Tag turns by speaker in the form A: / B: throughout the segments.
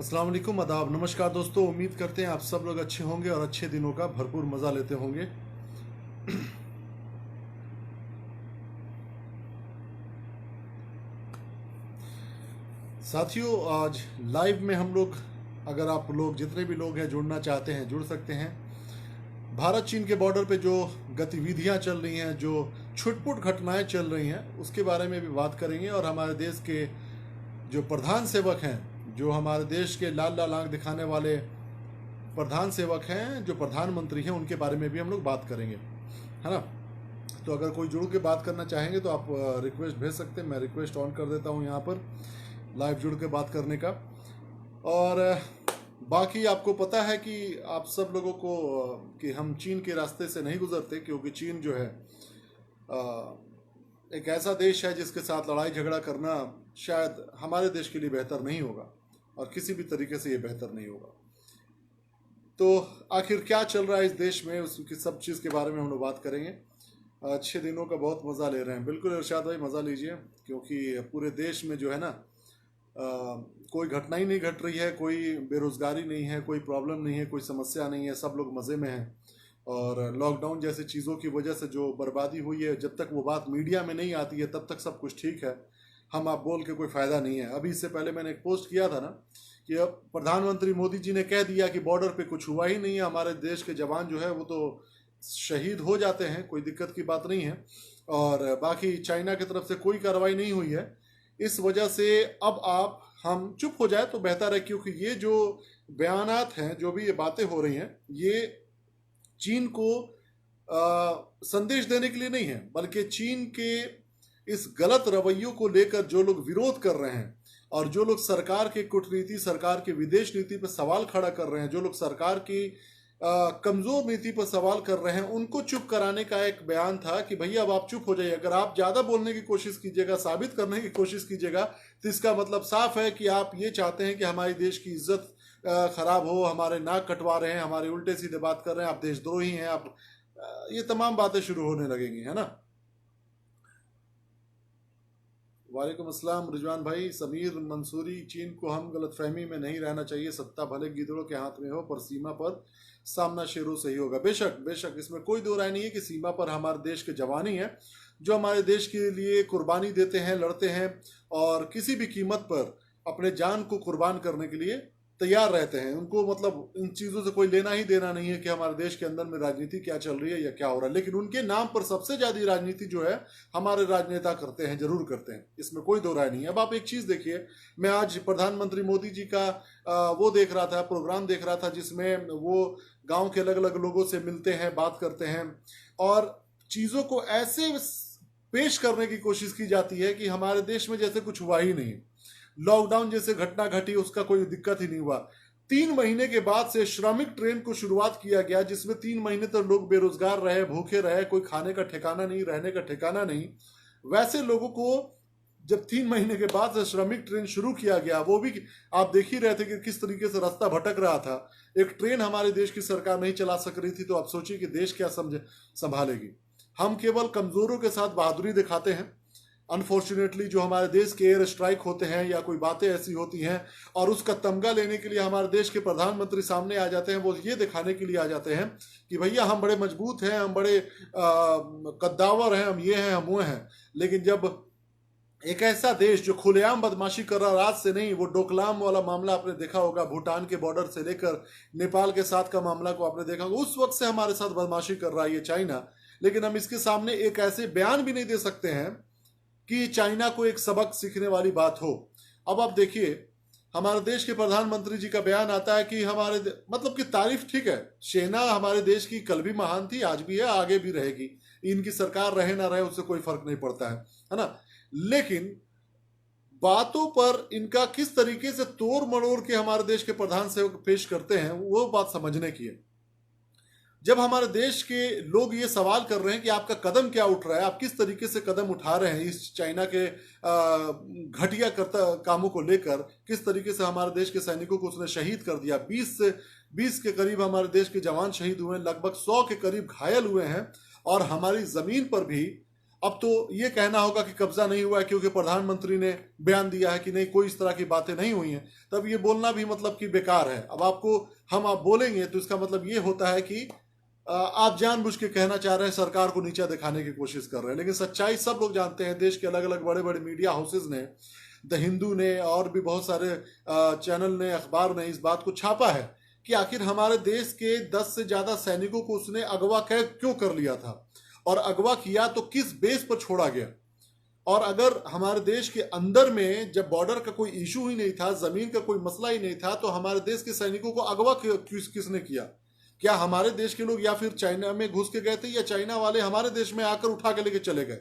A: अस्सलाम वालेकुम, आदाब, नमस्कार दोस्तों। उम्मीद करते हैं आप सब लोग अच्छे होंगे और अच्छे दिनों का भरपूर मज़ा लेते होंगे। साथियों, आज लाइव में हम लोग, अगर आप लोग जितने भी लोग हैं जुड़ना चाहते हैं जुड़ सकते हैं। भारत चीन के बॉर्डर पे जो गतिविधियां चल रही हैं, जो छुटपुट घटनाएं चल रही हैं, उसके बारे में भी बात करेंगे। और हमारे देश के जो प्रधान सेवक हैं, जो हमारे देश के लाल लाल आंख दिखाने वाले प्रधान सेवक हैं, जो प्रधानमंत्री हैं, उनके बारे में भी हम लोग बात करेंगे, है ना। तो अगर कोई जुड़ के बात करना चाहेंगे तो आप रिक्वेस्ट भेज सकते हैं। मैं रिक्वेस्ट ऑन कर देता हूं यहाँ पर लाइव जुड़ के बात करने का। और बाकी आपको पता है कि आप सब लोगों को कि हम चीन के रास्ते से नहीं गुजरते, क्योंकि चीन जो है एक ऐसा देश है जिसके साथ लड़ाई झगड़ा करना शायद हमारे देश के लिए बेहतर नहीं होगा, और किसी भी तरीके से ये बेहतर नहीं होगा। तो आखिर क्या चल रहा है इस देश में, उसकी सब चीज़ के बारे में हम लोग बात करेंगे। अच्छे दिनों का बहुत मज़ा ले रहे हैं। बिल्कुल इरशाद भाई, मज़ा लीजिए, क्योंकि पूरे देश में जो है ना कोई घटना ही नहीं घट रही है, कोई बेरोजगारी नहीं है, कोई प्रॉब्लम नहीं है, कोई समस्या नहीं है, सब लोग मज़े में हैं। और लॉकडाउन जैसी चीज़ों की वजह से जो बर्बादी हुई है, जब तक वो बात मीडिया में नहीं आती है तब तक सब कुछ ठीक है। हम आप बोल के कोई फ़ायदा नहीं है। अभी इससे पहले मैंने एक पोस्ट किया था ना कि अब प्रधानमंत्री मोदी जी ने कह दिया कि बॉर्डर पे कुछ हुआ ही नहीं है, हमारे देश के जवान जो है वो तो शहीद हो जाते हैं, कोई दिक्कत की बात नहीं है, और बाकी चाइना की तरफ से कोई कार्रवाई नहीं हुई है। इस वजह से अब आप हम चुप हो जाए तो बेहतर है, क्योंकि ये जो बयानात हैं, जो भी ये बातें हो रही हैं, ये चीन को संदेश देने के लिए नहीं है, बल्कि चीन के इस गलत रवैयों को लेकर जो लोग विरोध कर रहे हैं, और जो लोग सरकार के कूटनीति, सरकार की विदेश नीति पर सवाल खड़ा कर रहे हैं, जो लोग सरकार की कमजोर नीति पर सवाल कर रहे हैं, उनको चुप कराने का एक बयान था कि भैया अब आप चुप हो जाइए। अगर आप ज्यादा बोलने की कोशिश कीजिएगा, साबित करने की कोशिश कीजिएगा, तो इसका मतलब साफ है कि आप ये चाहते हैं कि हमारे देश की इज्जत खराब हो, हमारे नाक कटवा रहे हैं, हमारे उल्टे सीधे बात कर रहे हैं, आप देशद्रोही हैं, आप ये तमाम बातें शुरू होने लगेंगी, है ना। वालेकुम अस्सलाम रिजवान भाई। समीर मंसूरी, चीन को हम गलतफहमी में नहीं रहना चाहिए, सत्ता भले गिदड़ों के हाथ में हो पर सीमा पर सामना शेरों से ही होगा। बेशक बेशक, इसमें कोई दो राय नहीं है कि सीमा पर हमारे देश के जवान ही हैं जो हमारे देश के लिए कुर्बानी देते हैं, लड़ते हैं, और किसी भी कीमत पर अपने जान को कुर्बान करने के लिए तैयार रहते हैं। उनको मतलब इन चीज़ों से कोई लेना ही देना नहीं है कि हमारे देश के अंदर में राजनीति क्या चल रही है या क्या हो रहा है। लेकिन उनके नाम पर सबसे ज़्यादा राजनीति जो है हमारे राजनेता करते हैं, जरूर करते हैं, इसमें कोई दो राय नहीं है। अब आप एक चीज़ देखिए, मैं आज प्रधानमंत्री मोदी जी का वो देख रहा था, प्रोग्राम देख रहा था, जिसमें वो गाँव के अलग अलग लोगों से मिलते हैं, बात करते हैं, और चीज़ों को ऐसे पेश करने की कोशिश की जाती है कि हमारे देश में जैसे कुछ हुआ ही नहीं। लॉकडाउन जैसे घटना घटी, उसका कोई दिक्कत ही नहीं हुआ। 3 महीने के बाद से श्रमिक ट्रेन को शुरुआत किया गया, जिसमें 3 महीने तक लोग बेरोजगार रहे, भूखे रहे, कोई खाने का ठिकाना नहीं, रहने का ठिकाना नहीं। वैसे लोगों को जब 3 महीने के बाद से श्रमिक ट्रेन शुरू किया गया, वो भी आप देख ही रहे थे कि किस तरीके से रास्ता भटक रहा था। एक ट्रेन हमारे देश की सरकार नहीं चला सक रही थी, तो आप सोचिए कि देश क्या संभालेगी। हम केवल कमजोरों के साथ बहादुरी दिखाते हैं। अनफॉर्चुनेटली जो हमारे देश के एयर स्ट्राइक होते हैं या कोई बातें ऐसी होती हैं, और उसका तमगा लेने के लिए हमारे देश के प्रधानमंत्री सामने आ जाते हैं, वो ये दिखाने के लिए आ जाते हैं कि भैया हम बड़े मजबूत हैं, हम बड़े कद्दावर हैं, हम ये हैं, हम वो हैं। लेकिन जब एक ऐसा देश जो खुलेआम बदमाशी कर रहा, रात से नहीं, वो डोकलाम वाला मामला आपने देखा होगा, भूटान के बॉर्डर से लेकर नेपाल के साथ का मामला को आपने देखा होगा, उस वक्त से हमारे साथ बदमाशी कर रहा है ये चाइना। लेकिन हम इसके सामने एक ऐसे बयान भी नहीं दे सकते हैं कि चाइना को एक सबक सीखने वाली बात हो। अब आप देखिए, हमारे देश के प्रधानमंत्री जी का बयान आता है कि हमारे मतलब कि तारीफ, ठीक है, सेना हमारे देश की कल भी महान थी, आज भी है, आगे भी रहेगी, इनकी सरकार रहे ना रहे उससे कोई फर्क नहीं पड़ता है ना। लेकिन बातों पर इनका किस तरीके से तोड़ मरोड़ के हमारे देश के प्रधान सेवक पेश करते हैं, वो बात समझने की है। जब हमारे देश के लोग ये सवाल कर रहे हैं कि आपका कदम क्या उठ रहा है, आप किस तरीके से कदम उठा रहे हैं इस चाइना के घटिया कामों को लेकर, किस तरीके से हमारे देश के सैनिकों को उसने शहीद कर दिया, 20 के करीब हमारे देश के जवान शहीद हुए हैं, लगभग 100 के करीब घायल हुए हैं, और हमारी जमीन पर भी अब तो ये कहना होगा कि कब्जा नहीं हुआ है क्योंकि प्रधानमंत्री ने बयान दिया है कि नहीं, कोई इस तरह की बातें नहीं हुई हैं, तब ये बोलना भी मतलब कि बेकार है। अब आप बोलेंगे तो इसका मतलब ये होता है कि आप जानबूझ के कहना चाह रहे हैं, सरकार को नीचा दिखाने की कोशिश कर रहे हैं। लेकिन सच्चाई सब लोग जानते हैं। देश के अलग अलग बड़े बड़े मीडिया हाउसेज ने, द हिंदू ने और भी बहुत सारे चैनल ने, अखबार ने इस बात को छापा है कि आखिर हमारे देश के 10 से ज्यादा सैनिकों को उसने अगवा क्यों कर लिया था, और अगवा किया तो किस बेस पर छोड़ा गया। और अगर हमारे देश के अंदर में जब बॉर्डर का कोई इशू ही नहीं था, जमीन का कोई मसला ही नहीं था, तो हमारे देश के सैनिकों को अगवा किसने किया? क्या हमारे देश के लोग, या फिर चाइना में घुस के गए थे, या चाइना वाले हमारे देश में आकर उठा के लेके चले गए?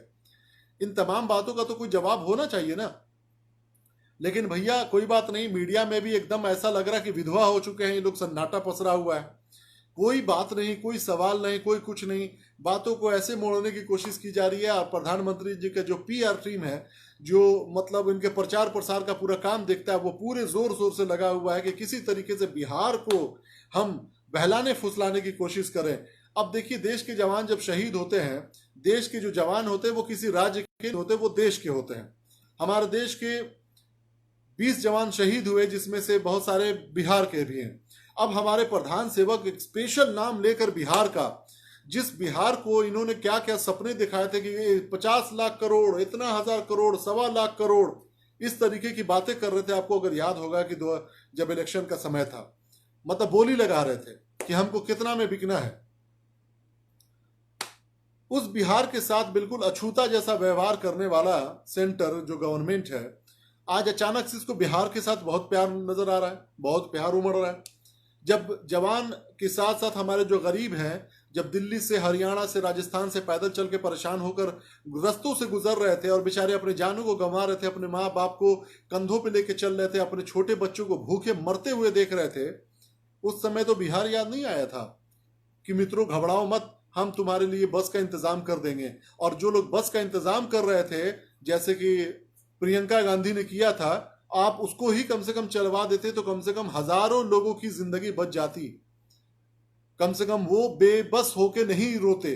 A: इन तमाम बातों का तो कोई जवाब होना चाहिए ना। लेकिन भैया कोई बात नहीं, मीडिया में भी एकदम ऐसा लग रहा है कि विधवा हो चुके हैं ये लोग, सन्नाटा पसरा हुआ है, कोई बात नहीं, कोई सवाल नहीं, कोई कुछ नहीं। बातों को ऐसे मोड़ने की कोशिश की जा रही है। और प्रधानमंत्री जी का जो पीआर टीम है, जो मतलब इनके प्रचार प्रसार का पूरा काम देखता है, वो पूरे जोर शोर से लगा हुआ है कि किसी तरीके से बिहार को हम बहलाने फुसलाने की कोशिश करें। अब देखिए, देश के जवान जब शहीद होते हैं, देश के जो जवान होते हैं वो किसी राज्य के होते, वो देश के होते हैं। हमारे देश के 20 जवान शहीद हुए, जिसमें से बहुत सारे बिहार के भी हैं। अब हमारे प्रधान सेवक एक स्पेशल नाम लेकर बिहार का, जिस बिहार को इन्होंने क्या क्या सपने दिखाए थे कि 50 लाख करोड़, इतना 1000 करोड़, 1.25 लाख करोड़, इस तरीके की बातें कर रहे थे। आपको अगर याद होगा कि जब इलेक्शन का समय था, मतलब बोली लगा रहे थे कि हमको कितना में बिकना है। उस बिहार के साथ बिल्कुल अछूता जैसा व्यवहार करने वाला सेंटर जो गवर्नमेंट है, आज अचानक से इसको बिहार के साथ बहुत प्यार नजर आ रहा है, बहुत प्यार उमड़ रहा है। जब जवान के साथ साथ हमारे जो गरीब हैं, जब दिल्ली से, हरियाणा से, राजस्थान से पैदल चल के परेशान होकर रस्तों से गुजर रहे थे और बेचारे अपने जानों को गंवा रहे थे, अपने माँ बाप को कंधों पे लेके चल रहे थे, अपने छोटे बच्चों को भूखे मरते हुए देख रहे थे, उस समय तो बिहार याद नहीं आया था कि मित्रों घबराओ मत, हम तुम्हारे लिए बस का इंतजाम कर देंगे। और जो लोग बस का इंतजाम कर रहे थे, जैसे कि प्रियंका गांधी ने किया था, आप उसको ही कम से कम चलवा देते तो कम से कम हजारों लोगों की जिंदगी बच जाती। कम से कम वो बेबस होके नहीं रोते।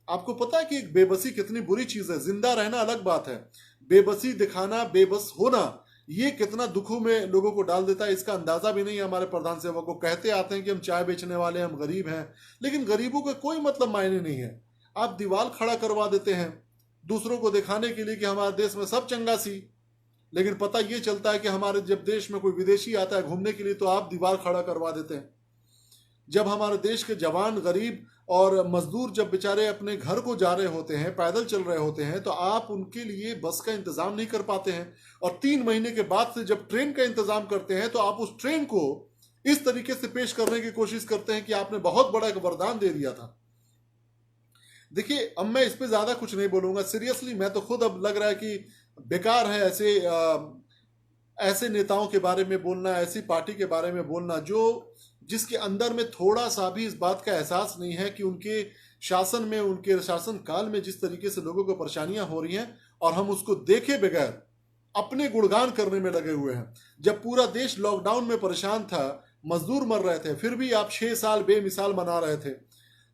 A: आपको पता है कि एक बेबसी कितनी बुरी चीज है? जिंदा रहना अलग बात है, बेबसी दिखाना, बेबस होना, ये कितना दुखों में लोगों को डाल देता है, इसका अंदाजा भी नहीं है हमारे प्रधान सेवक को। कहते आते हैं कि हम चाय बेचने वाले हैं, हम गरीब हैं, लेकिन गरीबों का कोई मतलब मायने नहीं है। आप दीवार खड़ा करवा देते हैं दूसरों को दिखाने के लिए कि हमारे देश में सब चंगा सी, लेकिन पता ये चलता है कि हमारे जब देश में कोई विदेशी आता है घूमने के लिए तो आप दीवार खड़ा करवा देते हैं। जब हमारे देश के जवान, गरीब और मजदूर जब बेचारे अपने घर को जा रहे होते हैं, पैदल चल रहे होते हैं, तो आप उनके लिए बस का इंतजाम नहीं कर पाते हैं। और 3 महीने के बाद से जब ट्रेन का इंतजाम करते हैं तो आप उस ट्रेन को इस तरीके से पेश करने की कोशिश करते हैं कि आपने बहुत बड़ा एक वरदान दे दिया था। देखिए, अब मैं इस पे ज्यादा कुछ नहीं बोलूंगा। सीरियसली मैं तो खुद अब लग रहा है कि बेकार है ऐसे नेताओं के बारे में बोलना, ऐसी पार्टी के बारे में बोलना जिसके अंदर में थोड़ा सा भी इस बात का एहसास नहीं है कि उनके शासन में, उनके शासन काल में जिस तरीके से लोगों को परेशानियां हो रही हैं, और हम उसको देखे बगैर अपने गुणगान करने में लगे हुए हैं। जब पूरा देश लॉकडाउन में परेशान था, मजदूर मर रहे थे, फिर भी आप 6 साल बेमिसाल मना रहे थे।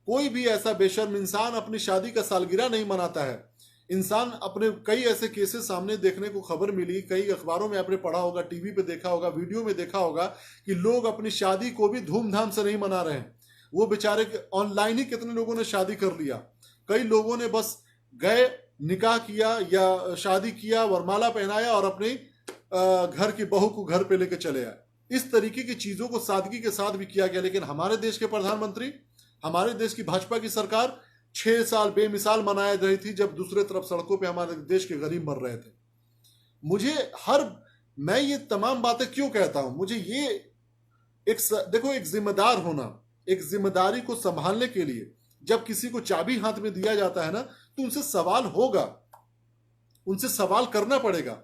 A: कोई भी ऐसा बेशर्म इंसान अपनी शादी का सालगिरह नहीं मनाता है। इंसान अपने कई ऐसे केसेस सामने देखने को खबर मिली, कई अखबारों में आपने पढ़ा होगा, टीवी पे देखा होगा, वीडियो में देखा होगा कि लोग अपनी शादी को भी धूमधाम से नहीं मना रहे हैं। वो बेचारे ऑनलाइन ही कितने लोगों ने शादी कर लिया। कई लोगों ने बस गए, निकाह किया या शादी किया, वरमाला पहनाया और अपने घर की बहू को घर पे लेके चले आए। इस तरीके की चीजों को सादगी के साथ भी किया गया। लेकिन हमारे देश के प्रधानमंत्री, हमारे देश की भाजपा की सरकार 6 साल बेमिसाल मनाया रही थी, जब दूसरे तरफ सड़कों पे हमारे देश के गरीब मर रहे थे। मैं ये तमाम बातें क्यों कहता हूं? मुझे ये देखो, एक जिम्मेदार होना, एक जिम्मेदारी को संभालने के लिए जब किसी को चाबी हाथ में दिया जाता है ना, तो उनसे सवाल होगा, उनसे सवाल करना पड़ेगा।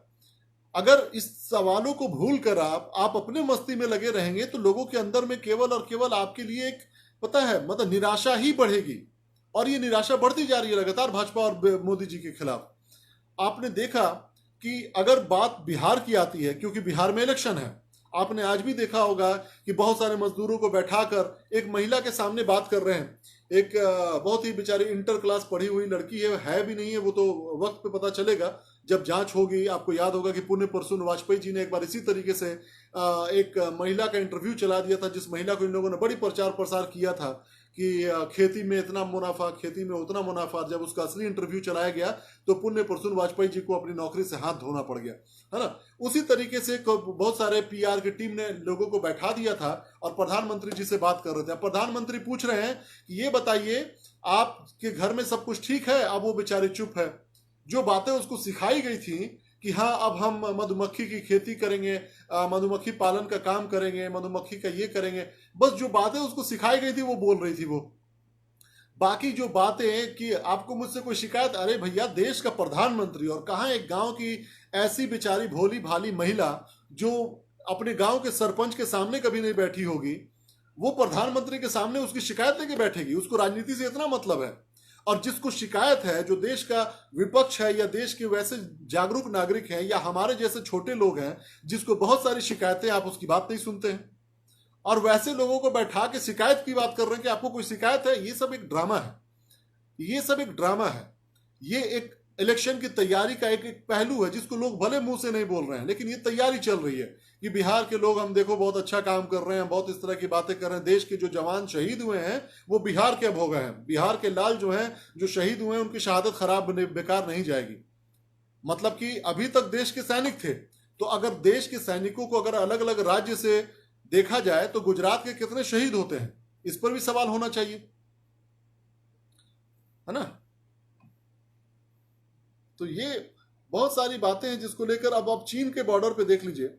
A: अगर इस सवालों को भूल कर आप अपने मस्ती में लगे रहेंगे तो लोगों के अंदर में केवल और केवल आपके लिए एक, पता है, मतलब निराशा ही बढ़ेगी। और ये निराशा बढ़ती जा रही है लगातार भाजपा और मोदी जी के खिलाफ। आपने देखा कि अगर बात बिहार की आती है, क्योंकि बिहार में इलेक्शन है, आपने आज भी देखा होगा कि बहुत सारे मजदूरों को बैठाकर एक महिला के सामने बात कर रहे हैं एक बहुत ही बेचारी इंटर क्लास पढ़ी हुई लड़की है भी नहीं है, वो तो वक्त पे पता चलेगा जब जांच होगी। आपको याद होगा कि पुण्य परसुन वाजपेयी जी ने एक बार इसी तरीके से एक महिला का इंटरव्यू चला दिया था, जिस महिला को इन लोगों ने बड़ी प्रचार प्रसार किया था कि खेती में इतना मुनाफा, खेती में उतना मुनाफा। जब उसका असली इंटरव्यू चलाया गया तो पुण्य परसुन वाजपेयी जी को अपनी नौकरी से हाथ धोना पड़ गया, है ना। उसी तरीके से बहुत सारे पीआर की टीम ने लोगों को बैठा दिया था और प्रधानमंत्री जी से बात कर रहे थे। प्रधानमंत्री पूछ रहे हैं कि ये बताइए आपके घर में सब कुछ ठीक है। अब वो बेचारे चुप है। जो बातें उसको सिखाई गई थी कि हाँ अब हम मधुमक्खी की खेती करेंगे, मधुमक्खी पालन का काम करेंगे, मधुमक्खी का ये करेंगे, बस जो बातें उसको सिखाई गई थी वो बोल रही थी वो। बाकी जो बातें कि आपको मुझसे कोई शिकायत, अरे भैया देश का प्रधानमंत्री और कहाँ एक गांव की ऐसी बेचारी भोली भाली महिला जो अपने गांव के सरपंच के सामने कभी नहीं बैठी होगी, वो प्रधानमंत्री के सामने उसकी शिकायत लेके बैठेगी। उसको राजनीति से इतना मतलब है। और जिसको शिकायत है, जो देश का विपक्ष है या देश के वैसे जागरूक नागरिक हैं या हमारे जैसे छोटे लोग हैं जिसको बहुत सारी शिकायतें, आप उसकी बात नहीं सुनते हैं। और वैसे लोगों को बैठा के शिकायत की बात कर रहे हैं कि आपको कोई शिकायत है। ये सब एक ड्रामा है, ये सब एक ड्रामा है। ये एक इलेक्शन की तैयारी का एक पहलू है जिसको लोग भले मुंह से नहीं बोल रहे हैं, लेकिन ये तैयारी चल रही है कि बिहार के लोग हम देखो बहुत अच्छा काम कर रहे हैं, बहुत इस तरह की बातें कर रहे हैं। देश के जो जवान शहीद हुए हैं वो बिहार के अब हो गए हैं। बिहार के लाल जो हैं, जो शहीद हुए हैं, उनकी शहादत खराब बेकार नहीं जाएगी। मतलब कि अभी तक देश के सैनिक थे, तो अगर देश के सैनिकों को अगर अलग अलग राज्य से देखा जाए तो गुजरात के कितने शहीद होते हैं, इस पर भी सवाल होना चाहिए, है ना। तो ये बहुत सारी बातें हैं जिसको लेकर अब आप चीन के बॉर्डर पे देख लीजिए,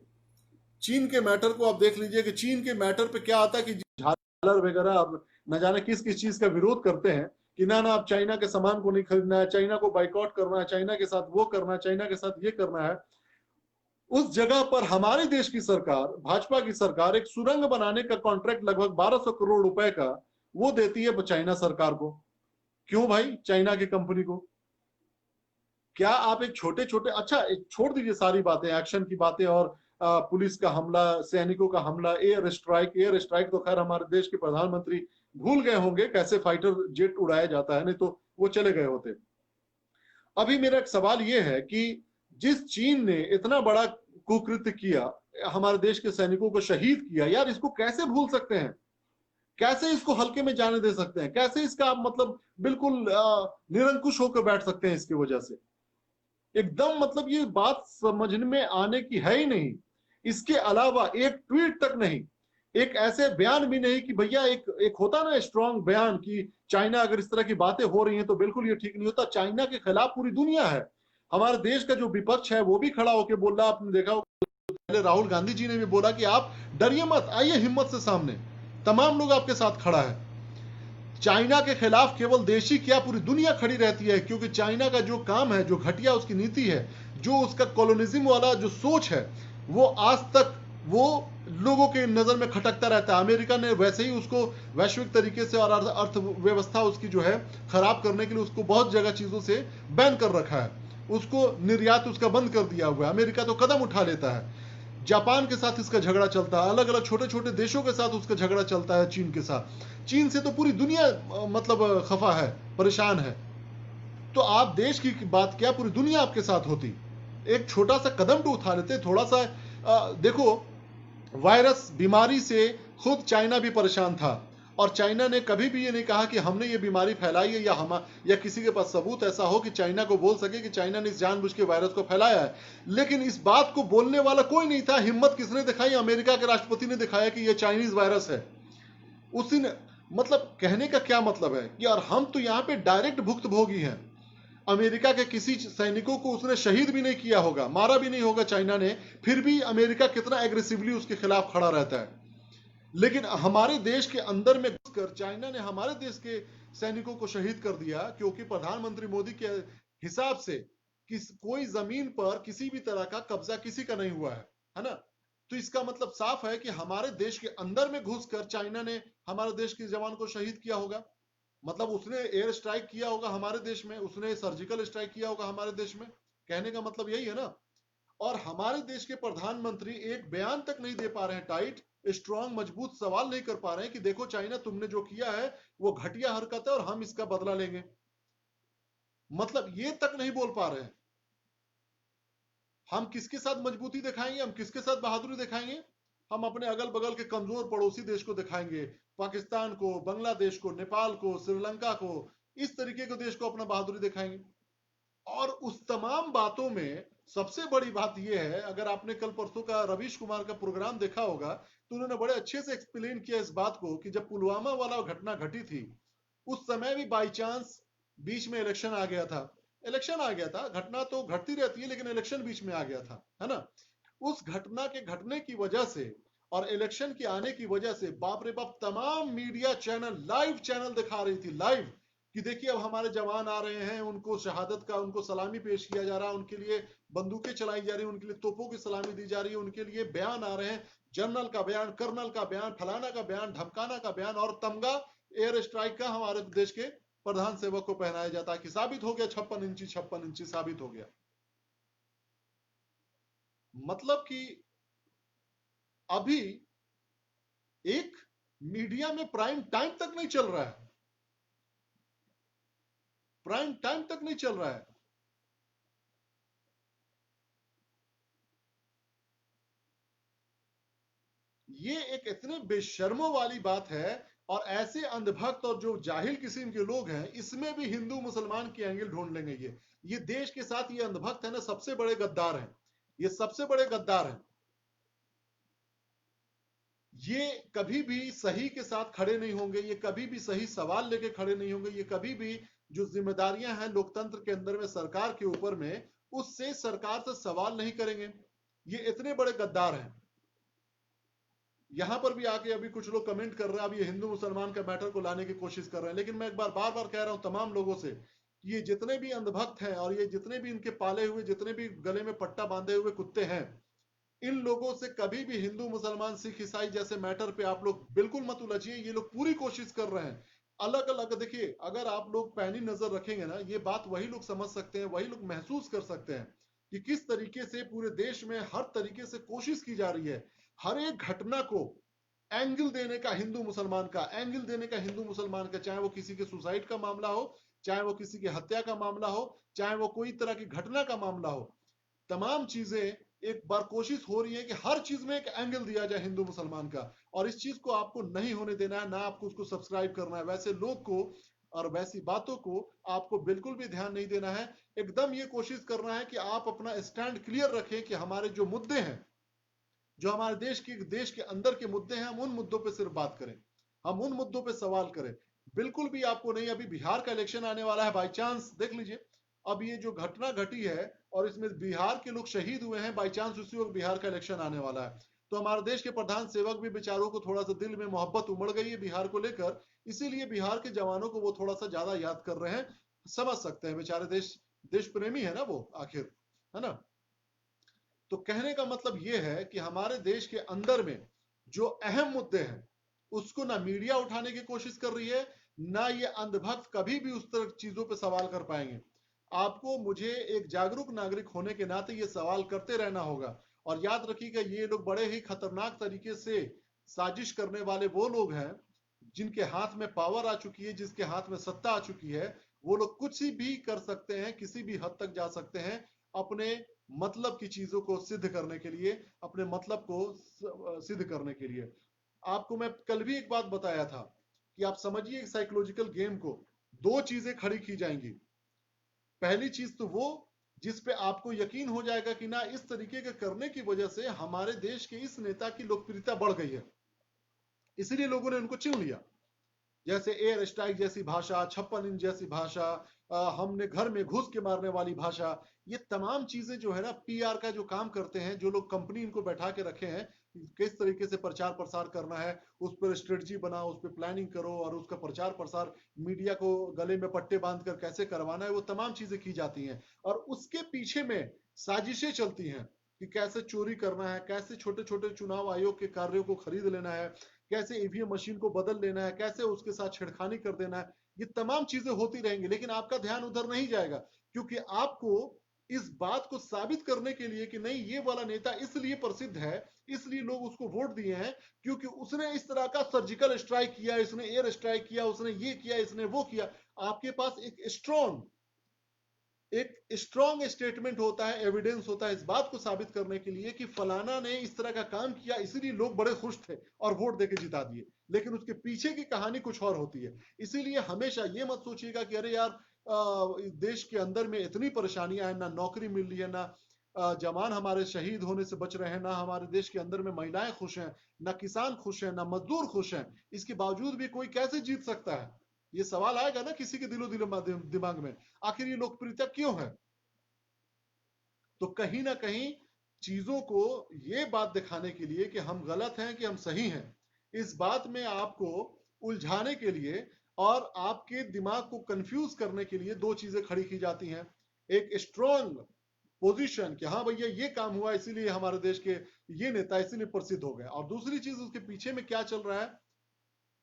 A: चीन के मैटर को आप देख लीजिए कि चीन के मैटर पे क्या आता है कि झालर वगैरह अब न जाने किस किस चीज का विरोध करते हैं कि ना ना आप चाइना के सामान को नहीं खरीदना है, चाइना को बाइकआउट करना है, चाइना के साथ वो करना है, चाइना के साथ ये करना है। उस जगह पर हमारे देश की सरकार, भाजपा की सरकार, एक सुरंग बनाने का कॉन्ट्रैक्ट लगभग 1200 करोड़ रुपए का वो देती है चाइना सरकार को। क्यों भाई? चाइना की कंपनी को। क्या आप एक छोटे छोटे, अच्छा एक छोड़ दीजिए सारी बातें, एक्शन की बातें और पुलिस का हमला, सैनिकों का हमला, एयर स्ट्राइक तो खैर हमारे देश के प्रधानमंत्री भूल गए होंगे कैसे फाइटर जेट उड़ाया जाता है, नहीं तो वो चले गए होते। अभी मेरा एक सवाल ये है कि जिस चीन ने इतना बड़ा कुकृत्य किया, हमारे देश के सैनिकों को शहीद किया, यार इसको कैसे भूल सकते हैं? कैसे इसको हल्के में जाने दे सकते हैं? कैसे इसका आप मतलब बिल्कुल निरंकुश होकर बैठ सकते हैं इसकी वजह से? एकदम मतलब ये बात समझने में आने की है ही नहीं। इसके अलावा एक ट्वीट तक नहीं, एक ऐसे बयान भी नहीं कि भैया एक एक होता ना स्ट्रॉन्ग बयान कि चाइना अगर इस तरह की बातें हो रही हैं तो बिल्कुल ये ठीक नहीं होता। चाइना के खिलाफ पूरी दुनिया है। हमारे देश का जो विपक्ष है वो भी खड़ा होकर बोल रहा, आपने देखा पहले राहुल गांधी जी ने भी बोला कि आप डरिए मत, आइए हिम्मत से सामने, तमाम लोग आपके साथ खड़ा है। चाइना के खिलाफ केवल देशी क्या पूरी दुनिया खड़ी रहती है, क्योंकि चाइना का जो काम है, जो घटिया उसकी नीति है, जो उसका कॉलोनिज्म वाला जो सोच है, वो आज तक वो लोगों के नजर में खटकता रहता है। अमेरिका ने वैसे ही उसको वैश्विक तरीके से और अर्थव्यवस्था उसकी जो है खराब करने के लिए उसको बहुत जगह चीजों से बैन कर रखा है, उसको निर्यात उसका बंद कर दिया हुआ है। अमेरिका तो कदम उठा लेता है, जापान के साथ इसका झगड़ा चलता है, अलग अलग छोटे छोटे देशों के साथ उसका झगड़ा चलता है चीन के साथ। चीन से तो पूरी दुनिया मतलब खफा है, परेशान है। तो आप देश की बात क्या, पूरी दुनिया आपके साथ होती। एक छोटा सा कदम तो उठा लेते, थोड़ा सा देखो, वायरस बीमारी से खुद चाइना भी परेशान था और चाइना ने कभी भी ये नहीं कहा कि हमने ये बीमारी फैलाई है या किसी के पास सबूत ऐसा हो कि चाइना को बोल सके कि चाइना ने इस जानबूझ के वायरस को फैलाया है। लेकिन इस बात को बोलने वाला कोई नहीं था। हिम्मत किसने दिखाई? अमेरिका के राष्ट्रपति ने दिखाया कि ये चाइनीज वायरस है। उसी ने, मतलब कहने का क्या मतलब है कि यार हम तो यहाँ पे डायरेक्ट भुक्तभोगी हैं। अमेरिका के किसी सैनिकों को उसने शहीद भी नहीं किया होगा, मारा भी नहीं होगा चाइना ने, फिर भी अमेरिका कितना एग्रेसिवली उसके खिलाफ खड़ा रहता है। लेकिन हमारे देश के अंदर में घुसकर चाइना ने हमारे देश के सैनिकों को शहीद कर दिया, क्योंकि प्रधानमंत्री मोदी के हिसाब से कोई जमीन पर किसी भी तरह का कब्जा किसी का नहीं हुआ है ना। तो इसका मतलब साफ है कि हमारे देश के अंदर में घुसकर चाइना ने हमारे देश के जवान को शहीद किया होगा। मतलब उसने एयर स्ट्राइक किया होगा हमारे देश में, उसने सर्जिकल स्ट्राइक किया होगा हमारे देश में। कहने का मतलब यही है ना। और हमारे देश के प्रधानमंत्री एक बयान तक नहीं दे पा रहे हैं टाइट, स्ट्रांग मजबूत सवाल नहीं कर पा रहे हैं कि देखो चाइना, तुमने जो किया है वो घटिया हरकत है और हम इसका बदला लेंगे। मतलब ये तक नहीं बोल पा रहे हैं। हम किसके साथ मजबूती दिखाएंगे, हम किसके साथ बहादुरी दिखाएंगे? हम अपने अगल बगल के कमजोर पड़ोसी देश को दिखाएंगे, पाकिस्तान को, बांग्लादेश को, नेपाल को, श्रीलंका को, इस तरीके के देश को अपना बहादुरी दिखाएंगे। और उस तमाम बातों में सबसे बड़ी बात यह है, अगर आपने कल परसों का रवीश कुमार का प्रोग्राम देखा होगा तो उन्होंने बड़े अच्छे से एक्सप्लेन किया इस बात को कि जब पुलवामा वाला घटना घटी थी उस समय भी बाई चांस बीच में इलेक्शन आ गया था। इलेक्शन आ गया था, घटना तो घटती रहती है लेकिन इलेक्शन बीच में आ गया था, है ना? उस घटना के घटने की वजह से और इलेक्शन के आने की वजह से बाप रे बाप तमाम मीडिया चैनल, लाइव चैनल दिखा रही थी, लाइव, कि देखिए अब हमारे जवान आ रहे हैं, उनको शहादत का, उनको सलामी पेश किया जा रहा है, उनके लिए बंदूकें चलाई जा रही है, उनके लिए तोपों की सलामी दी जा रही है, उनके लिए बयान आ रहे हैं, जनरल का बयान, कर्नल का बयान, फलाना का बयान, धमकाना का बयान, और तमगा एयर स्ट्राइक का हमारे देश के प्रधान सेवक को पहनाया जाता है कि साबित हो गया 56 इंची, 56 इंची साबित हो गया। मतलब कि अभी एक मीडिया में प्राइम टाइम तक नहीं चल रहा है, प्राइम टाइम तक नहीं चल रहा है। ये एक इतने बेशर्मों वाली बात है। और ऐसे अंधभक्त और जो जाहिल किस्म के लोग हैं, इसमें भी हिंदू मुसलमान की एंगल ढूंढ लेंगे। ये देश के साथ ये अंधभक्त है ना, सबसे बड़े गद्दार हैं, ये सबसे बड़े गद्दार हैं। ये कभी भी सही के साथ खड़े नहीं होंगे, ये कभी भी सही सवाल लेके खड़े नहीं होंगे, ये कभी भी जो जिम्मेदारियां हैं लोकतंत्र के अंदर में सरकार के ऊपर में, उससे सरकार से सवाल नहीं करेंगे। ये इतने बड़े गद्दार हैं। यहां पर भी आके अभी कुछ लोग कमेंट कर रहे हैं, अब ये हिंदू मुसलमान का मैटर को लाने की कोशिश कर रहे हैं, लेकिन मैं एक बार बार बार कह रहा हूं तमाम लोगों से कि ये जितने भी अंधभक्त हैं और ये जितने भी इनके पाले हुए, जितने भी गले में पट्टा बांधे हुए कुत्ते हैं, इन लोगों से कभी भी हिंदू मुसलमान सिख ईसाई जैसे मैटर पे आप लोग बिल्कुल मत उलझिए। ये लोग पूरी कोशिश कर रहे हैं अलग अलग। देखिए, अगर आप लोग पैनी नजर रखेंगे ना, ये बात वही लोग समझ सकते हैं, वही लोग महसूस कर सकते हैं कि किस तरीके से पूरे देश में हर तरीके से कोशिश की जा रही है हर एक घटना को एंगल देने का, हिंदू मुसलमान का एंगल देने का, हिंदू मुसलमान का, चाहे वो किसी के सुसाइड का मामला हो, चाहे वो किसी की हत्या का मामला हो, चाहे वो कोई तरह की घटना का मामला हो। तमाम चीजें एक बार कोशिश हो रही है कि हर चीज में एक एंगल दिया जाए हिंदू मुसलमान का, और इस चीज को आपको नहीं होने देना है, ना आपको उसको सब्सक्राइब करना है। वैसे लोग को और वैसी बातों को आपको बिल्कुल भी ध्यान नहीं देना है। एकदम ये कोशिश करना है कि आप अपना स्टैंड क्लियर रखें कि हमारे जो मुद्दे हैं, जो हमारे देश के अंदर के मुद्दे हैं, हम उन मुद्दों पे सिर्फ बात करें, हम उन मुद्दों पे सवाल करें। बिल्कुल भी आपको नहीं। अभी बिहार का इलेक्शन आने वाला है, बाई चांस देख लीजिए, अब ये जो घटना घटी है और इसमें बिहार के लोग शहीद हुए हैं, बाई चांस उसी वक्त बिहार का इलेक्शन आने वाला है। तो हमारे देश के प्रधान सेवक भी बेचारों को थोड़ा सा दिल में मोहब्बत उमड़ गई है बिहार को लेकर, इसीलिए बिहार के जवानों को वो थोड़ा सा ज्यादा याद कर रहे हैं। समझ सकते हैं, बेचारे देश प्रेमी है ना वो, आखिर, है ना? तो कहने का मतलब यह है कि हमारे देश के अंदर में जो अहम मुद्दे हैं उसको ना मीडिया उठाने की कोशिश कर रही है, ना ये अंधभक्त कभी भी उस तरह चीजों पे सवाल कर पाएंगे। आपको मुझे एक जागरूक नागरिक होने के नाते ये सवाल करते रहना होगा। और याद रखिएगा, ये लोग बड़े ही खतरनाक तरीके से साजिश करने वाले वो लोग हैं जिनके हाथ में पावर आ चुकी है, जिसके हाथ में सत्ता आ चुकी है। वो लोग कुछ भी कर सकते हैं, किसी भी हद तक जा सकते हैं अपने मतलब की चीजों को सिद्ध करने के लिए, अपने मतलब को सिद्ध करने के लिए। आपको मैं कल भी एक बात बताया था कि आप समझिए साइकोलॉजिकल गेम को, दो चीजें खड़ी की जाएंगी। पहली चीज तो वो जिस पे आपको यकीन हो जाएगा कि ना, इस तरीके के करने की वजह से हमारे देश के इस नेता की लोकप्रियता बढ़ गई है, इसलिए लोगों ने उनको चुन लिया। जैसे एयर स्ट्राइक जैसी भाषा, 56 इंच जैसी भाषा, हमने घर में घुस के मारने वाली भाषा, ये तमाम चीजें जो है ना, पीआर का जो काम करते हैं, जो लोग कंपनी इनको बैठा के रखे हैं, किस तरीके से प्रचार प्रसार करना है, उस पर स्ट्रेटजी बनाओ, उस पर प्लानिंग करो, और उसका प्रचार प्रसार मीडिया को गले में पट्टे बांध कर कैसे करवाना है, वो तमाम चीजें की जाती हैं। और उसके पीछे में साजिशें चलती हैं कि कैसे चोरी करना है, कैसे छोटे छोटे चुनाव आयोग के कार्यों को खरीद लेना है, कैसे ईवीएम मशीन को बदल लेना है, कैसे उसके साथ छेड़खानी कर देना है। ये तमाम चीजें होती रहेंगी, लेकिन आपका ध्यान उधर नहीं जाएगा, क्योंकि आपको इस बात को साबित करने के लिए कि नहीं ये वाला नेता इसलिए प्रसिद्ध है, इसलिए लोग उसको वोट दिए हैं क्योंकि उसने इस तरह का सर्जिकल स्ट्राइक किया, इसने एयर स्ट्राइक किया, उसने ये किया, इसने वो किया। आपके पास एक स्ट्रॉन्ग स्टेटमेंट होता है, एविडेंस होता है इस बात को साबित करने के लिए कि फलाना ने इस तरह का काम किया, इसीलिए लोग बड़े खुश थे और वोट देके जिता दिए। लेकिन उसके पीछे की कहानी कुछ और होती है। इसीलिए हमेशा ये मत सोचिएगा कि अरे यार देश के अंदर में इतनी परेशानियां हैं, ना नौकरी मिल रही है, ना जवान हमारे शहीद होने से बच रहे हैं, ना हमारे देश के अंदर में महिलाएं खुश हैं, ना किसान खुश हैं, ना मजदूर खुश हैं, इसके बावजूद भी कोई कैसे जीत सकता है? ये सवाल आएगा ना किसी के दिमाग में, आखिर ये लोकप्रियता क्यों है? तो कहीं ना कहीं चीजों को ये बात दिखाने के लिए कि हम गलत हैं कि हम सही हैं, इस बात में आपको उलझाने के लिए और आपके दिमाग को कंफ्यूज करने के लिए दो चीजें खड़ी की जाती हैं। एक स्ट्रॉन्ग पोजीशन कि हाँ भैया ये काम हुआ इसीलिए हमारे देश के ये नेता इसीलिए प्रसिद्ध हो गए, और दूसरी चीज उसके पीछे में क्या चल रहा है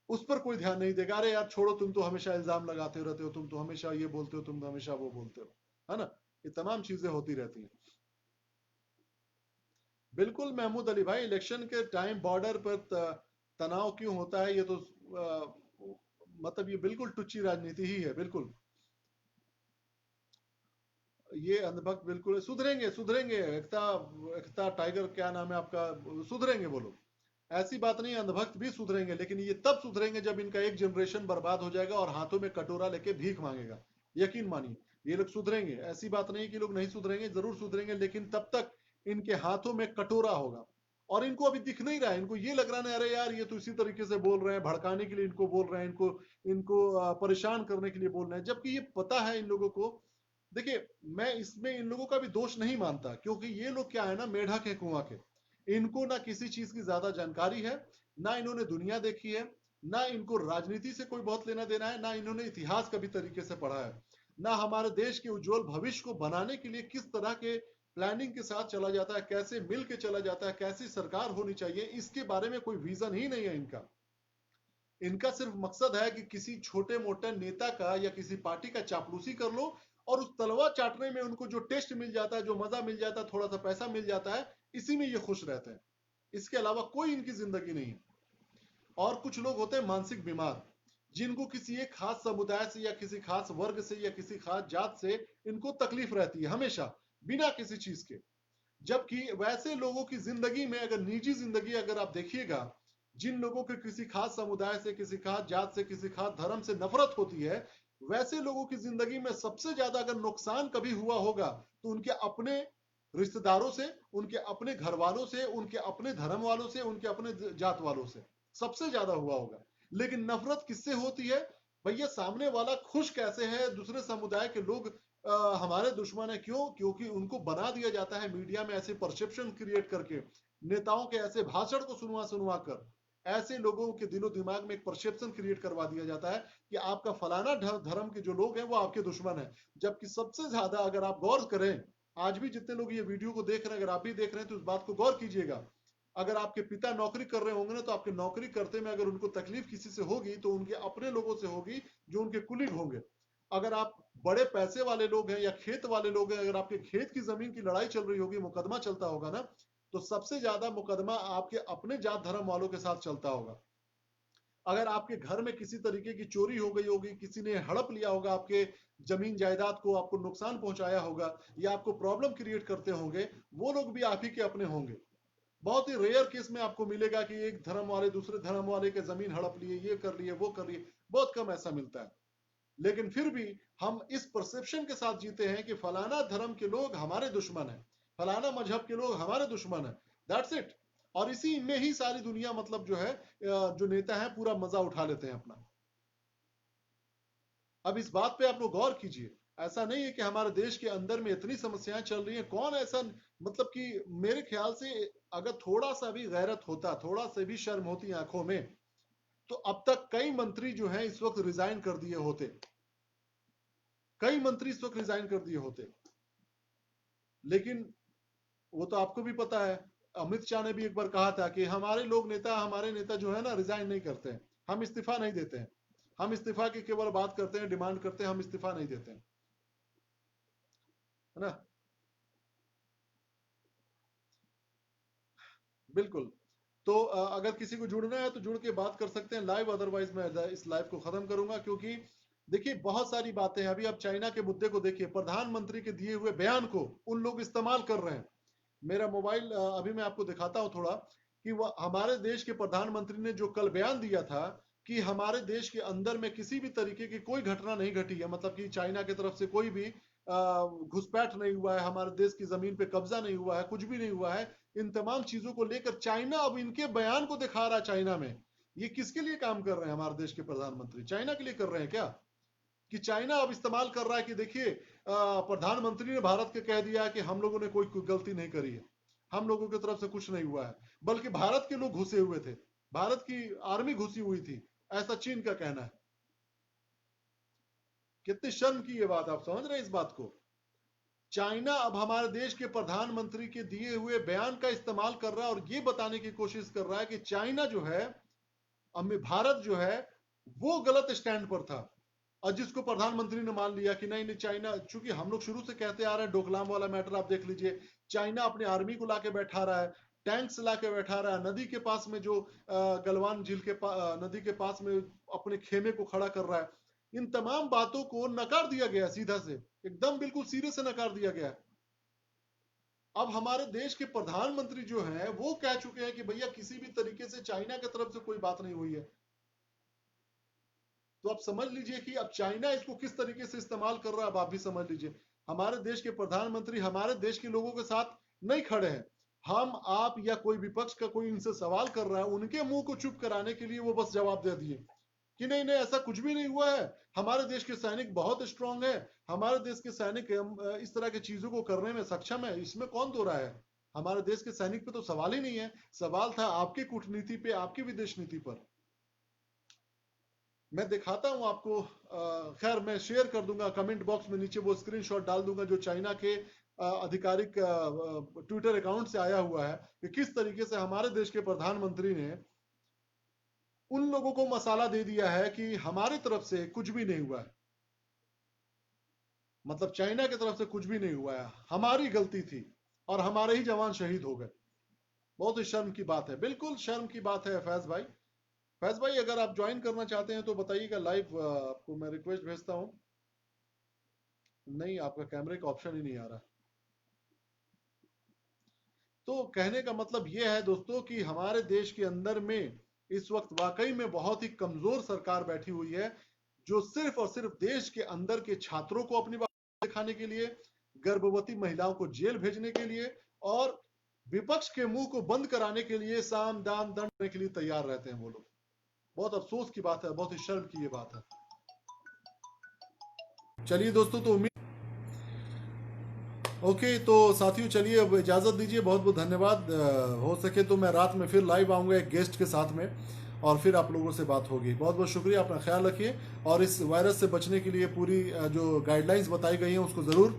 A: उस पर कोई ध्यान नहीं देगा। अरे यार छोड़ो, तुम तो हमेशा इल्जाम लगाते रहते हो, तुम तो हमेशा ये बोलते हो, तुम तो हमेशा वो बोलते हो, है ना? ये तमाम चीजें होती रहती हैं। बिल्कुल महमूद अली भाई, इलेक्शन के टाइम बॉर्डर पर तनाव क्यों होता है? ये तो मतलब ये बिल्कुल टुच्ची राजनीति ही है। बिल्कुल ये अंधभक्त बिल्कुल सुधरेंगे, सुधरेंगे। एकता, एकता टाइगर क्या नाम है आपका, सुधरेंगे वो लोग। ऐसी बात नहीं, अंधभक्त भी सुधरेंगे, लेकिन ये तब सुधरेंगे जब इनका एक जनरेशन बर्बाद हो जाएगा और हाथों में कटोरा लेके भीख मांगेगा। यकीन मानिए ये लोग सुधरेंगे, ऐसी बात नहीं कि लोग नहीं सुधरेंगे, जरूर सुधरेंगे, लेकिन तब तक इनके हाथों में कटोरा होगा। और इनको अभी दिख नहीं रहा है, इनको ये लग रहा है अरे यार ये तो इसी तरीके से बोल रहे हैं, भड़काने के लिए इनको बोल रहे हैं, इनको इनको परेशान करने के लिए बोल रहे हैं, जबकि ये पता है इन लोगों को। देखिए, मैं इसमें इन लोगों का भी दोष नहीं मानता, क्योंकि ये लोग क्या है ना, मेढक है कुआं के। इनको ना किसी चीज की ज्यादा जानकारी है, ना इन्होंने दुनिया देखी है, ना इनको राजनीति से कोई बहुत लेना देना है, ना इन्होंने इतिहास कभी तरीके से पढ़ा है, ना हमारे देश के उज्जवल भविष्य को बनाने के लिए किस तरह के प्लानिंग के साथ चला जाता है, कैसे मिल के चला जाता है, कैसी सरकार होनी चाहिए, इसके बारे में कोई विजन ही नहीं है इनका। इनका सिर्फ मकसद है कि किसी छोटे मोटे नेता का या किसी पार्टी का चापलूसी कर लो, और उस तलवा चाटने में उनको जो टेस्ट मिल जाता है, जो मजा मिल जाता है, थोड़ा सा पैसा मिल जाता है, इसी में ये खुश रहते हैं। इसके अलावा कोई इनकी जिंदगी नहीं है। और कुछ लोग होते हैं मानसिक बीमार, जिनको किसी एक खास समुदाय से या किसी खास वर्ग से या किसी खास जात से इनको तकलीफ रहती है हमेशा, बिना किसी चीज के। जबकि वैसे लोगों की जिंदगी में, अगर निजी जिंदगी अगर आप देखिएगा, जिन लोगों के किसी खास समुदाय से, किसी खास जात से, किसी खास धर्म से नफरत होती है, वैसे लोगों की जिंदगी में सबसे ज्यादा अगर नुकसान कभी हुआ होगा तो उनके अपने रिश्तेदारों से, उनके अपने घर वालों से, उनके अपने धर्म वालों से, उनके अपने जात वालों से सबसे ज्यादा हुआ होगा। लेकिन नफरत किससे होती है? भैया सामने वाला खुश कैसे है, दूसरे समुदाय के लोग हमारे दुश्मन है, क्यों? क्योंकि उनको बना दिया जाता है मीडिया में ऐसे परसेप्शन क्रिएट करके, नेताओं के ऐसे भाषण को सुनवा सुनवा कर, ऐसे लोगों के दिलो दिमाग में एक परसेप्शन क्रिएट करवा दिया जाता है कि आपका फलाना धर्म के जो लोग हैं वो आपके दुश्मन है। जबकि सबसे ज्यादा अगर आप गौर करें, आज भी जितने लोग ये वीडियो को देख रहे हैं, अगर आप भी देख रहे हैं तो इस बात को गौर कीजिएगा। अगर आपके पिता नौकरी कर रहे होंगे ना, तो आपके नौकरी करते में अगर उनको तकलीफ किसी से होगी तो उनके अपने लोगों से होगी, जो उनके कुलीग होंगे। अगर आप बड़े पैसे वाले लोग हैं या खेत वाले लोग हैं, अगर आपके खेत की जमीन की लड़ाई चल रही होगी, मुकदमा चलता होगा ना, तो सबसे ज्यादा मुकदमा आपके अपने जात धर्म वालों के साथ चलता होगा। अगर आपके घर में किसी तरीके की चोरी हो गई होगी, किसी ने हड़प लिया होगा आपके जमीन जायदाद को, आपको नुकसान पहुंचाया होगा या आपको प्रॉब्लम क्रिएट करते होंगे, वो लोग भी आप ही के अपने होंगे। बहुत ही रेयर केस में आपको मिलेगा कि एक धर्म वाले दूसरे धर्म वाले के जमीन हड़प लिए, ये कर लिए, वो कर लिए, बहुत कम ऐसा मिलता है। लेकिन फिर भी हम इस परसेप्शन के साथ जीते हैं कि फलाना धर्म के लोग हमारे दुश्मन हैं, फलाना मजहब के लोग हमारे दुश्मन हैं, दैट्स इट। और इसी में ही सारी दुनिया, मतलब जो है जो नेता है, पूरा मजा उठा लेते हैं अपना। अब इस बात पे आप लोग गौर कीजिए, ऐसा नहीं है कि हमारे देश के अंदर में इतनी समस्याएं चल रही हैं, कौन ऐसा, मतलब कि मेरे ख्याल से अगर थोड़ा सा भी गैरत होता, थोड़ा सा भी शर्म होती आंखों में, तो अब तक कई मंत्री जो हैं इस वक्त रिजाइन कर दिए होते, कई मंत्री इस वक्त रिजाइन कर दिए होते। लेकिन वो तो आपको भी पता है, अमित शाह ने भी एक बार कहा था कि हमारे नेता जो है ना रिजाइन नहीं करते हैं, हम इस्तीफा नहीं देते हैं, हम इस्तीफा की केवल बात करते हैं, डिमांड करते हैं, हम इस्तीफा नहीं देते हैं, है ना? बिल्कुल। तो अगर किसी को जुड़ना है तो जुड़ के बात कर सकते हैं लाइव, अदरवाइज मैं इस लाइव को खत्म करूंगा, क्योंकि देखिए बहुत सारी बातें हैं। अभी आप चाइना के मुद्दे को देखिए, प्रधानमंत्री के दिए हुए बयान को उन लोग इस्तेमाल कर रहे हैं। मेरा मोबाइल अभी मैं आपको दिखाता हूं थोड़ा, कि वह हमारे देश के प्रधानमंत्री ने जो कल बयान दिया था कि हमारे देश के अंदर में किसी भी तरीके की कोई घटना नहीं घटी है, मतलब कि चाइना की तरफ से कोई भी घुसपैठ नहीं हुआ है, हमारे देश की जमीन पे कब्जा नहीं हुआ है, कुछ भी नहीं हुआ है। इन तमाम चीजों को लेकर चाइना अब इनके बयान को दिखा रहा है चाइना में। ये किसके लिए काम कर रहे हैं हमारे देश के प्रधानमंत्री? चाइना के लिए कर रहे हैं क्या? कि चाइना अब इस्तेमाल कर रहा है कि देखिए प्रधानमंत्री ने भारत के कह दिया कि हम लोगों ने कोई गलती नहीं करी है, हम लोगों की तरफ से कुछ नहीं हुआ है, बल्कि भारत के लोग घुसे हुए थे, भारत की आर्मी घुसी हुई थी, ऐसा चीन का कहना है। कितनी शर्म की ये बात, आप समझ रहे हैं इस बात को? चाइना अब हमारे देश के प्रधानमंत्री के दिए हुए बयान का इस्तेमाल कर रहा है और ये बताने की कोशिश कर रहा है कि चाइना जो है, भारत जो है वो गलत स्टैंड पर था। और जिसको प्रधानमंत्री ने मान लिया कि नहीं नहीं चाइना, चूंकि हम लोग शुरू से कहते आ रहे हैं, डोकलाम वाला मैटर आप देख लीजिए, चाइना अपनी आर्मी को लाके बैठा रहा है, टैंक्स लाके बैठा रहा है, नदी के पास में जो गलवान झील के नदी के पास में अपने खेमे को खड़ा कर रहा है। इन तमाम बातों को नकार दिया गया, सीधा से एकदम बिल्कुल सीधे से नकार दिया गया। अब हमारे देश के प्रधानमंत्री जो हैं वो कह चुके हैं कि भैया किसी भी तरीके से चाइना की तरफ से कोई बात नहीं हुई है। तो आप समझ लीजिए कि अब चाइना इसको किस तरीके से इस्तेमाल कर रहा है, अब आप भी समझ लीजिए। हमारे देश के प्रधानमंत्री हमारे देश के लोगों के साथ नहीं खड़े हैं। हम आप या कोई विपक्ष का कोई इनसे सवाल कर रहा है, उनके मुंह को चुप कराने के लिए वो बस जवाब दे दिए कि नहीं नहीं ऐसा कुछ भी नहीं हुआ है, हमारे देश के सैनिक बहुत स्ट्रांग है, हमारे देश के सैनिक इस तरह की चीजों को करने में सक्षम है, इसमें कौन दो रहा है? हमारे देश के सैनिक पे तो सवाल ही नहीं है, सवाल था आपकी कूटनीति पे, आपकी विदेश नीति पर। मैं दिखाता हूं आपको, खैर मैं शेयर कर दूंगा कमेंट बॉक्स में नीचे, वो स्क्रीनशॉट डाल दूंगा जो चाइना के आधिकारिक ट्विटर अकाउंट से आया हुआ है, कि किस तरीके से हमारे देश के प्रधानमंत्री ने उन लोगों को मसाला दे दिया है कि हमारी तरफ से कुछ भी नहीं हुआ है, मतलब चाइना की तरफ से कुछ भी नहीं हुआ है, हमारी गलती थी और हमारे ही जवान शहीद हो गए। बहुत ही शर्म की बात है, बिल्कुल शर्म की बात है। फैज भाई, फैज भाई अगर आप ज्वाइन करना चाहते हैं तो बताइएगा लाइव, आपको मैं रिक्वेस्ट भेजता हूं। नहीं, आपका कैमरे का ऑप्शन ही नहीं आ रहा। तो कहने का मतलब यह है दोस्तों कि हमारे देश के अंदर में इस वक्त वाकई में बहुत ही कमजोर सरकार बैठी हुई है, जो सिर्फ और सिर्फ देश के अंदर के छात्रों को अपनी बात दिखाने के लिए, गर्भवती महिलाओं को जेल भेजने के लिए और विपक्ष के मुंह को बंद कराने के लिए साम दाम दंड करने के लिए तैयार रहते हैं वो लोग। बहुत अफसोस की बात है, बहुत ही शर्म की ये बात है। चलिए दोस्तों, तो उम्मीद, ओके तो साथियों चलिए अब इजाज़त दीजिए, बहुत बहुत धन्यवाद। हो सके तो मैं रात में फिर लाइव आऊँगा एक गेस्ट के साथ में, और फिर आप लोगों से बात होगी। बहुत बहुत शुक्रिया, अपना ख्याल रखिए, और इस वायरस से बचने के लिए पूरी जो गाइडलाइंस बताई गई हैं उसको ज़रूर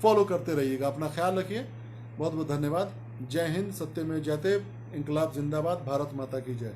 A: फॉलो करते रहिएगा। अपना ख्याल रखिए, बहुत बहुत धन्यवाद। जय हिंद, सत्य में जयते, इंकलाब जिंदाबाद, भारत माता की जय।